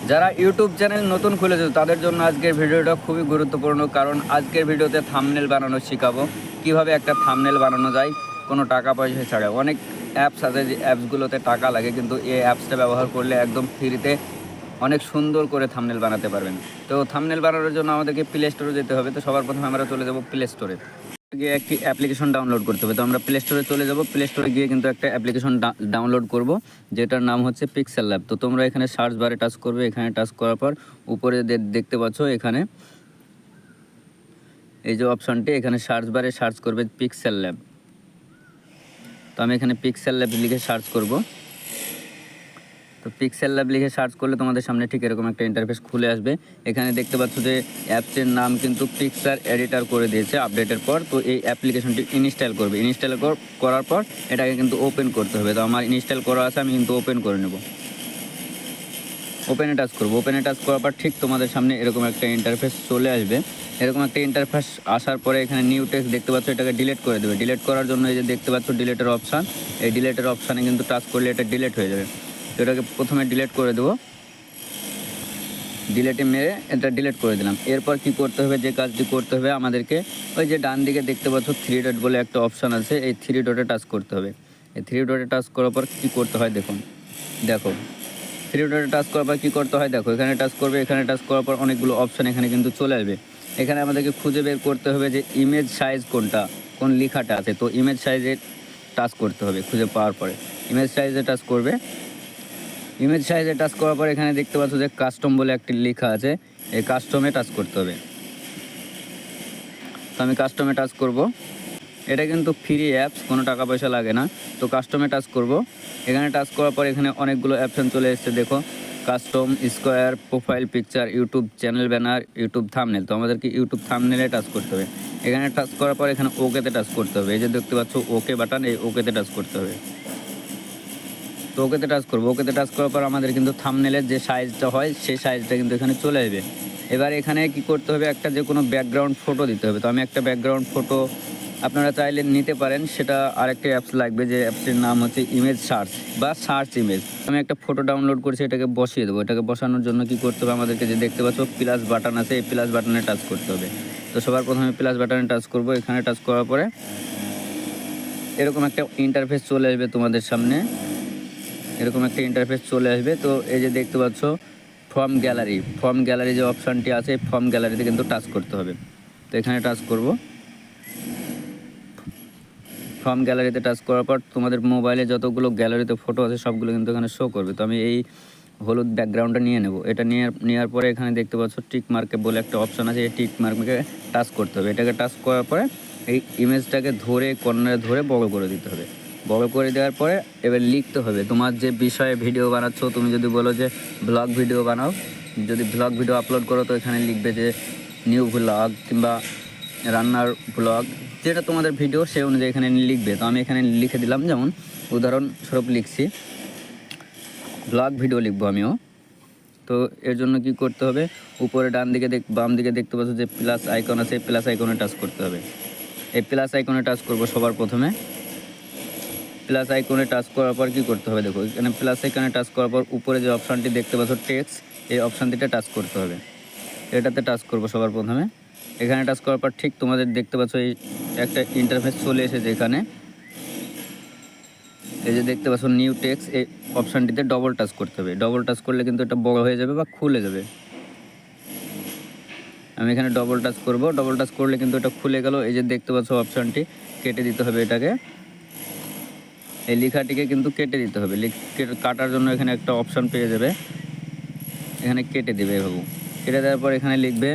যারা YouTube channel নতুন খুলেছে তাদের জন্য আজকের ভিডিওটা খুবই গুরুত্বপূর্ণ, কারণ আজকের ভিডিওতে থাম্বনেল বানানো শেখাবো। কিভাবে একটা থাম্বনেল বানানো যায় কোনো টাকা পয়সা ছাড়া। অনেক অ্যাপস আছে যে অ্যাপসগুলোতে টাকা লাগে, কিন্তু এই অ্যাপসটা ব্যবহার করলে একদম ফ্রিতে অনেক সুন্দর করে থাম্বনেল বানাতে পারবেন। তো থাম্বনেল বানানোর জন্য আমাদেরকে প্লে স্টোরে যেতে হবে। তো সবার প্রথমে আমরা চলে যাব প্লে স্টোরে, গিয়ে একটি অ্যাপ্লিকেশন ডাউনলোড করতে হবে। তো আমরা প্লে স্টোরে চলে যাব। প্লে স্টোরে গিয়ে কিন্তু একটা অ্যাপ্লিকেশন ডাউনলোড করব, যেটার নাম হচ্ছে পিক্সেল ল্যাব। তো তোমরা এখানে সার্চ বারে টাচ করবে। এখানে টাচ করার পর উপরে দেখতে পাচ্ছ এখানে এই যে অপশানটি, এখানে সার্চ বারে সার্চ করবে পিক্সেল ল্যাব। তো আমি এখানে পিক্সেল ল্যাব লিখে সার্চ করব। তো পিক্সেল ল্যাব লিখে সার্চ করলে তোমাদের সামনে ঠিক এরকম একটা ইন্টারফেস খুলে আসবে। এখানে দেখতে পাচ্ছ যে অ্যাপসের নাম কিন্তু পিক্সার এডিটর করে দিয়েছে আপডেটের পর। তো এই অ্যাপ্লিকেশনটি ইনস্টল করবে। ইনস্টল করার পর এটাকে কিন্তু ওপেন করতে হবে। তো আমার ইনস্টল করা আছে, আমি কিন্তু ওপেন করে নেব। ওপেনে টাচ করবো। ওপেনে টাচ করার পর ঠিক তোমাদের সামনে এরকম একটা ইন্টারফেস চলে আসবে। এরকম একটা ইন্টারফেস আসার পরে এখানে নিউ টেক্সট দেখতে পাচ্ছ, এটাকে ডিলিট করে দেবে। ডিলিট করার জন্য এই যে দেখতে পাচ্ছ ডিলিটের অপশান, এই ডিলিটের অপশানে কিন্তু টাচ করলে এটা ডিলিট হয়ে যাবে। তো এটাকে প্রথমে ডিলিট করে দেবো। ডিলেটে মেরে এটা ডিলিট করে দিলাম। এরপর কি করতে হবে, যে কাজটি করতে হবে আমাদেরকে, ওই যে ডান দিকে দেখতে পাচ্ছ 3 ডট বলে একটা অপশান আছে, এই 3 ডটে টাচ করতে হবে। এই 3 ডটে টাচ করার পর কী করতে হয় দেখো 3 ডটে টাচ করার পর কী করতে হয় দেখো, এখানে টাচ করবে। এখানে টাচ করার পর অনেকগুলো অপশান এখানে কিন্তু চলে আসবে। এখানে আমাদেরকে খুঁজে বের করতে হবে যে ইমেজ সাইজ কোনটা, কোন লেখাটা আছে। তো ইমেজ সাইজে টাচ করতে হবে। খুঁজে পাওয়ার পরে ইমেজ সাইজে টাচ করবে। ইমেজ সাইজে টাচ করার পর এখানে দেখতে পাচ্ছ যে কাস্টম বলে একটি লেখা আছে, এই কাস্টমে টাচ করতে হবে। তো আমি কাস্টমে টাচ করব। এটা কিন্তু ফ্রি অ্যাপস, কোনো টাকা পয়সা লাগে না। তো কাস্টমে টাচ করব। এখানে টাচ করার পর এখানে অনেকগুলো অপশান চলে এসেছে দেখো, custom, square, profile picture, YouTube channel banner, YouTube thumbnail. তো আমাদেরকে ইউটিউব থাম্বনেলে টাচ করতে হবে। এখানে টাচ করার পর এখানে ওকেতে টাচ করতে হবে। এই যে দেখতে পাচ্ছ ওকে বাটন, এই ওকেতে টাচ করতে হবে। তো ওকেতে টাচ করবো। ওকেতে টাচ করার পর আমাদের কিন্তু থাম্বনেলের যে সাইজটা হয় সেই সাইজটা কিন্তু এখানে চলে আসবে। এবার এখানে কি করতে হবে, একটা যে কোনো ব্যাকগ্রাউন্ড ফটো দিতে হবে। তো আমি একটা ব্যাকগ্রাউন্ড ফটো আপনারা চাইলে নিতে পারেন, সেটা আরেকটা অ্যাপস লাগবে, যে অ্যাপসটির নাম হচ্ছে ইমেজ সার্চ বা সার্চ ইমেজ। আমি একটা ফটো ডাউনলোড করেছি, এটাকে বসিয়ে দেবো। এটাকে বসানোর জন্য কি করতে হবে আমাদেরকে, যে দেখতে পাচ্ছ প্লাস বাটন আছে, এই প্লাস বাটনে টাচ করতে হবে। তো সবার প্রথমে প্লাস বাটনে টাচ করব। এখানে টাচ করার পরে এরকম একটা ইন্টারফেস চলে আসবে তোমাদের সামনে। এরকম একটা ইন্টারফেস চলে আসবে। তো এই যে দেখতে পাচ্ছ ফর্ম গ্যালারি যে অপশানটি আছে, ফর্ম গ্যালারিতে কিন্তু টাচ করতে হবে। তো এখানে টাচ করব। ফর্ম গ্যালারিতে টাচ করার পর তোমাদের মোবাইলে যতগুলো গ্যালারিতে ফটো আছে সবগুলো কিন্তু এখানে শো করবে। তো আমি এই হলুদ ব্যাকগ্রাউন্ডটা নিয়ে নেব। এটা নেওয়ার পরে এখানে দেখতে পাচ্ছ টিক মার্কে বলে একটা অপশান আছে, এই টিক মার্কে টাচ করতে হবে। এটাকে টাচ করার পরে এই ইমেজটাকে ধরে কর্নারে ধরে বড় করে দিতে হবে। বড় করে দেওয়ার পরে এবার লিখতে হবে তোমার যে বিষয়ে ভিডিও বানাচ্ছ। তুমি যদি বলো যে ব্লগ ভিডিও বানাও, যদি ব্লগ ভিডিও আপলোড করো, তো এখানে লিখবে যে নিউ ব্লগ কিংবা রান্নার ব্লগ, যেটা তোমাদের ভিডিও সেই অনুযায়ী এখানে লিখবে। তো আমি এখানে লিখে দিলাম, যেমন উদাহরণস্বরূপ লিখছি ব্লগ ভিডিও লিখবো আমিও। তো এর জন্য কি করতে হবে, উপরে ডান দিকে বাম দিকে দেখতে পাচ্ছ যে প্লাস আইকন আছে, প্লাস আইকনে টাচ করতে হবে। এই প্লাস আইকনে টাচ করবো সবার প্রথমে। প্লাস আইকনে টাচ করার পর কী করতে হবে দেখো, এখানে প্লাস আইকনে টাচ করার পর উপরে যে অপশানটি দেখতে পাচ্ছ টেক্সট, এই অপশানটিতে টাচ করতে হবে। এটাতে টাচ করবো সবার প্রথমে। এখানে টাচ করার পর ঠিক তোমাদের দেখতে পাচ্ছ এই একটা ইন্টারফেস চলে এসেছে। এখানে এই যে দেখতে পাচ্ছ নিউ টেক্সট, এই অপশানটিতে ডবল টাচ করতে হবে। ডবল টাচ করলে কিন্তু এটা বড় হয়ে যাবে বা খুলে যাবে। আমি এখানে ডবল টাচ করব। ডবল টাচ করলে কিন্তু এটা খুলে গেল। এই যে দেখতে পাচ্ছ অপশানটি কেটে দিতে হবে। এটাকে, এই লেখাটিকে কিন্তু কেটে দিতে হবে। কাটার জন্য এখানে একটা অপশান পেয়ে যাবে, এখানে কেটে দেবে এভাবে। কেটে দেওয়ার পর এখানে লিখবে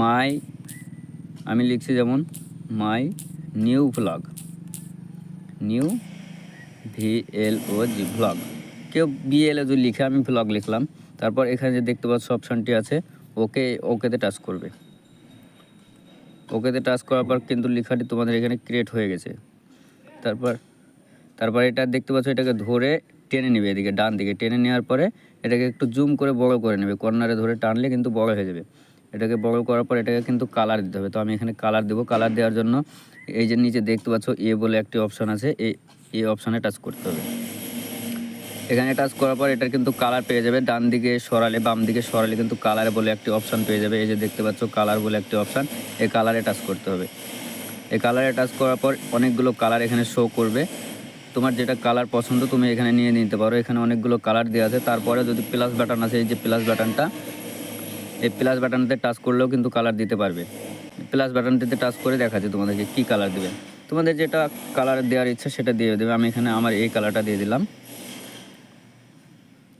মাই, আমি লিখছি যেমন my new vlog, new VLOG vlog. কেউ BLOG লিখে, আমি ভ্লগ লিখলাম। তারপর এখানে যে দেখতে পাচ্ছ অপশানটি আছে ওকেতে টাচ করবে। ওকেতে টাচ করার পর কিন্তু লেখাটি তোমাদের এখানে ক্রিয়েট হয়ে গেছে। তারপর এটা দেখতে পাচ্ছ, এটাকে ধরে টেনে নেবে, এদিকে ডান দিকে টেনে নেওয়ার পরে এটাকে একটু জুম করে বড় করে নেবে। কর্নারে ধরে টানলে কিন্তু বড় হয়ে যাবে। এটাকে বড় করার পর এটাকে কিন্তু কালার দিতে হবে। তো আমি এখানে কালার দেবো। কালার দেওয়ার জন্য এই যে নিচে দেখতে পাচ্ছ বলে একটি অপশান আছে, এই অপশানে টাচ করতে হবে। এখানে টাচ করার পর এটার কিন্তু কালার পেয়ে যাবে, ডান দিকে সরালে বাম দিকে সরালে কিন্তু কালার বলে একটি অপশান পেয়ে যাবে। এই যে দেখতে পাচ্ছ কালার বলে একটি অপশান, এই কালারে টাচ করতে হবে। এই কালারে টাচ করার পর অনেকগুলো কালার এখানে শো করবে। তোমার যেটা কালার পছন্দ তুমি এখানে নিয়ে নিতে পারো। এখানে অনেকগুলো কালার দেওয়া আছে। তারপরে যদি প্লাস বাটন আছে, এই যে প্লাস বাটনটা, এই প্লাস বাটনতে টাচ করলেও কিন্তু কালার দিতে পারবে। প্লাস বাটনটিতে টাচ করে দেখাচ্ছে তোমাদেরকে কী কালার দেবে। তোমাদের যেটা কালার দেওয়ার ইচ্ছা সেটা দিয়ে দেবে। আমি এখানে আমার এই কালারটা দিয়ে দিলাম।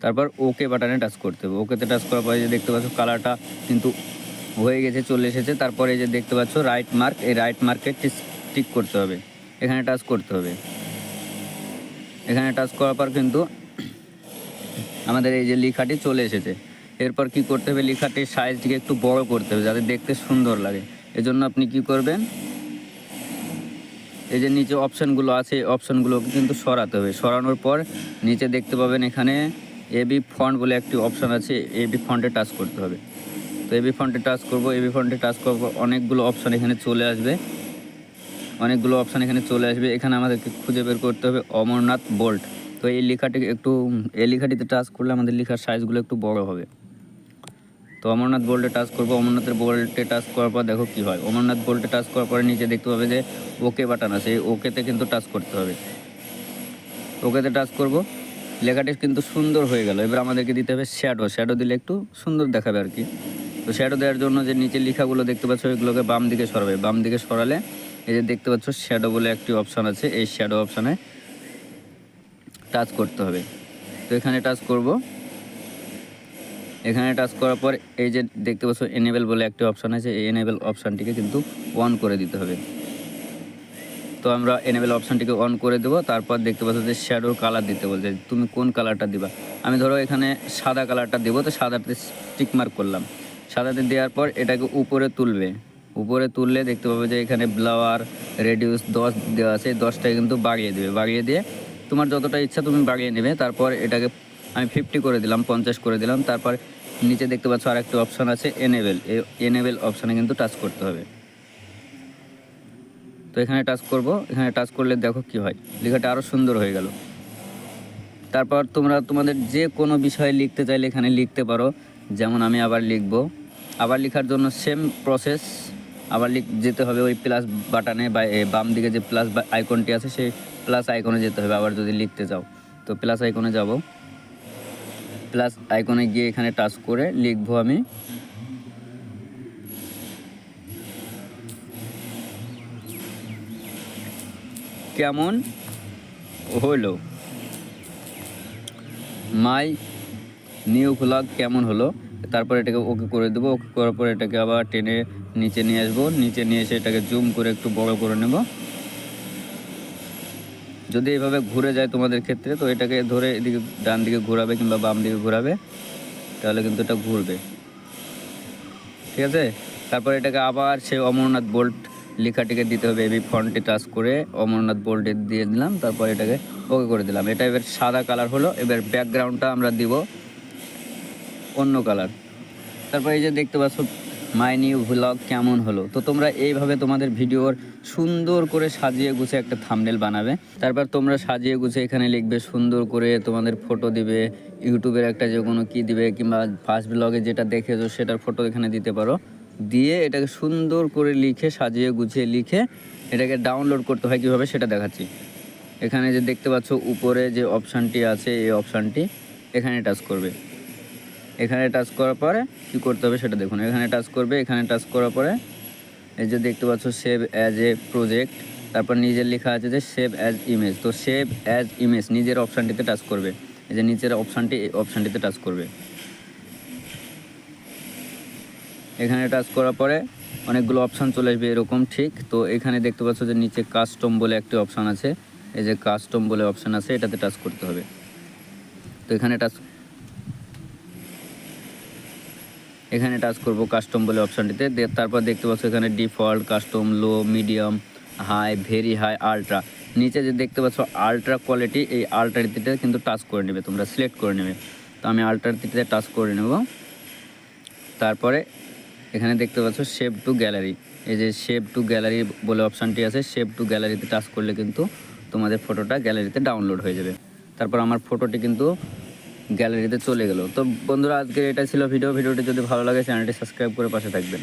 তারপর ওকে বাটনে টাচ করতে হবে। ওকেতে টাচ করার পরে যে দেখতে পাচ্ছ কালারটা কিন্তু হয়ে গেছে, চলে এসেছে। তারপরে এই যে দেখতে পাচ্ছ রাইট মার্ক, এই রাইট মার্কে টিক করতে হবে, এখানে টাচ করতে হবে। এখানে টাচ করার পর কিন্তু আমাদের এই যে লেখাটি চলে এসেছে। এরপর কি করতে হবে, লেখাটির সাইজটিকে একটু বড় করতে হবে যাতে দেখতে সুন্দর লাগে। এজন্য আপনি কি করবেন, এই যে নিচে অপশানগুলো আছে এই অপশানগুলোকে কিন্তু সরাতে হবে। সরানোর পর নিচে দেখতে পাবেন এখানে এবি ফন্ট বলে একটি অপশান আছে, এবি ফন্টে টাচ করতে হবে। তো এবি ফন্টে টাচ করব। এবি ফন্টে টাচ করব, অনেকগুলো অপশান এখানে চলে আসবে, অনেকগুলো অপশান এখানে চলে আসবে। এখানে আমাদেরকে খুঁজে বের করতে হবে অমরনাথ বোল্ট। তো এই লেখাটিতে টাচ করলে আমাদের লেখার সাইজগুলো একটু বড় হবে। তো অমরনাথ বোল্টে টাচ করবো। অমরনাথের বোল্টে টাচ করার পর দেখো কী হয়। অমরনাথ বোল্টে টাচ করার পরে নিচে দেখতে পাবে যে ওকে বাটন আছে, এই ওকেতে কিন্তু টাচ করতে হবে। ওকেতে টাচ করব, লেখাটি কিন্তু সুন্দর হয়ে গেল। এবার আমাদেরকে দিতে হবে শ্যাডো দিলে একটু সুন্দর দেখাবে আর কি। তো শ্যাডো দেওয়ার জন্য যে নিচের লেখাগুলো দেখতে পাচ্ছ এগুলোকে বাম দিকে সরাবে। বাম দিকে সরালে এই যে দেখতে পাচ্ছ শ্যাডো বলে একটি অপশান আছে, এই শ্যাডো অপশানে টাচ করতে হবে। তো এখানে টাচ করব। এখানে টাচ করার পর এই যে দেখতে পাচ্ছ এনেবেল বলে একটি অপশান আছে, এই এনেবেল অপশানটিকে কিন্তু অন করে দিতে হবে। তো আমরা এনেবেল অপশানটিকে অন করে দেবো। তারপর দেখতে পাচ্ছ যে শ্যাডোর কালার দিতে বলছে, তুমি কোন কালারটা দিবা। আমি ধরো এখানে সাদা কালারটা দেবো, তো সাদাতে টিক মার্ক করলাম। সাদাতে দেওয়ার পর এটাকে উপরে তুলবে। উপরে তুললে দেখতে পাবে যে এখানে ব্লাওয়ার রেডিউস 10 দেওয়া আছে, 10টায় কিন্তু বাড়িয়ে দেবে। বাড়িয়ে দিয়ে তোমার যতটা ইচ্ছা তুমি বাড়িয়ে নেবে। তারপর এটাকে আমি 50 করে দিলাম, 50 করে দিলাম। তারপর নিচে দেখতে পাচ্ছ আরেকটি অপশান আছে এনেবেল, এই এনেবেল অপশানে কিন্তু টাচ করতে হবে। তো এখানে টাচ করব। এখানে টাচ করলে দেখো কি হয়, লেখাটা আরও সুন্দর হয়ে গেল। তারপর তোমরা তোমাদের যে কোনো বিষয়ে লিখতে চাইলে এখানে লিখতে পারো। যেমন আমি আবার লিখব, আবার লেখার জন্য সেম প্রসেস, আবার যেতে হবে ওই প্লাস বাটনে বা বাম দিকে যে প্লাস আইকনটি আছে সেই প্লাস আইকনে যেতে হবে আবার যদি লিখতে চাও। তো প্লাস আইকনে যাব, প্লাস আইকনে গিয়ে এখানে টাচ করে লিখবো আমি কেমন হলো, মাই নিউ ভ্লগ কেমন হলো। তারপর এটাকে ওকে করে দেবো। ওকে করার পর এটাকে আবার টেনে নিচে নিয়ে আসবো। নিচে নিয়ে এসে এটাকে জুম করে একটু বড় করে নেব। যদি এভাবে ঘুরে যায় তোমাদের ক্ষেত্রে, তো এটাকে ধরে এদিকে ডান দিকে ঘোরাবে কিংবা বাম দিকে ঘোরাবে, তাহলে কিন্তু এটা ঘুরবে, ঠিক আছে। তারপর এটাকে আবার সেই অমরনাথ বোল্ট লেখাটিকে দিতে হবে। এবি ফন্টে টাচ করে অমরনাথ বোল্টে দিয়ে দিলাম। তারপর এটাকে ওকে করে দিলাম। এটা এবার সাদা কালার হলো। এবার ব্যাকগ্রাউন্ডটা আমরা দিব অন্য কালার। তারপর এই যে দেখতে পাচ্ছ মাই নিউ ভ্লগ কেমন হলো। তো তোমরা এইভাবে তোমাদের ভিডিওর সুন্দর করে সাজিয়ে গুছিয়ে একটা থাম্বনেল বানাবে। তারপর তোমরা সাজিয়ে গুছিয়ে এখানে লিখবে সুন্দর করে, তোমাদের ফটো দিবে, ইউটিউবের একটা যে কোনো কী দিবে, কিংবা ফার্স্ট ব্লগে যেটা দেখেছো সেটার ফটো এখানে দিতে পারো। দিয়ে এটাকে সুন্দর করে লিখে সাজিয়ে গুছিয়ে লিখে এটাকে ডাউনলোড করতে হয় কীভাবে সেটা দেখাচ্ছি। এখানে যে দেখতে পাচ্ছ উপরে যে অপশানটি আছে এই অপশানটি এখানে টাচ করবে। এখানে টাচ করার পরে কী করতে হবে সেটা দেখুন। এখানে টাচ করবে। এখানে টাচ করার পরে এই যে দেখতে পাচ্ছ সেভ অ্যাজ এ প্রজেক্ট, তারপর নিজের লেখা আছে যে সেভ অ্যাজ ইমেজ। তো সেভ অ্যাজ ইমেজ নিজের অপশানটিতে টাচ করবে। এই যে নিচের অপশানটি, এই অপশানটিতে টাচ করবে। এখানে টাচ করার পরে অনেকগুলো অপশান চলে আসবে এরকম, ঠিক। তো এখানে দেখতে পাচ্ছ যে নিচে কাস্টম বলে একটি অপশান আছে, এই যে কাস্টম বলে অপশান আছে, এটাতে টাচ করতে হবে। তো এখানে টাচ করব কাস্টম বলে অপশানটিতে। তারপর দেখতে পাচ্ছ এখানে default, custom, low, medium, high, very high, ultra. নিচে যে দেখতে পাচ্ছ আলট্রা কোয়ালিটি, এই আলট্রাটিতে কিন্তু টাচ করে নেবে, তোমরা সিলেক্ট করে নেবে। তো আমি আলট্রাটিতে টাচ করে নেব। তারপরে এখানে দেখতে পাচ্ছ সেভ টু গ্যালারি, এই যে সেভ টু গ্যালারি বলে অপশানটি আছে, সেভ টু গ্যালারিতে টাচ করলে কিন্তু তোমাদের ফটোটা গ্যালারিতে ডাউনলোড হয়ে যাবে। তারপর আমার ফটোটি কিন্তু গ্যালারিতে চলে গেল। তো বন্ধুরা, আজকের এটা ছিল ভিডিওটি যদি ভালো লাগে চ্যানেলটি সাবস্ক্রাইব করে পাশে থাকবেন।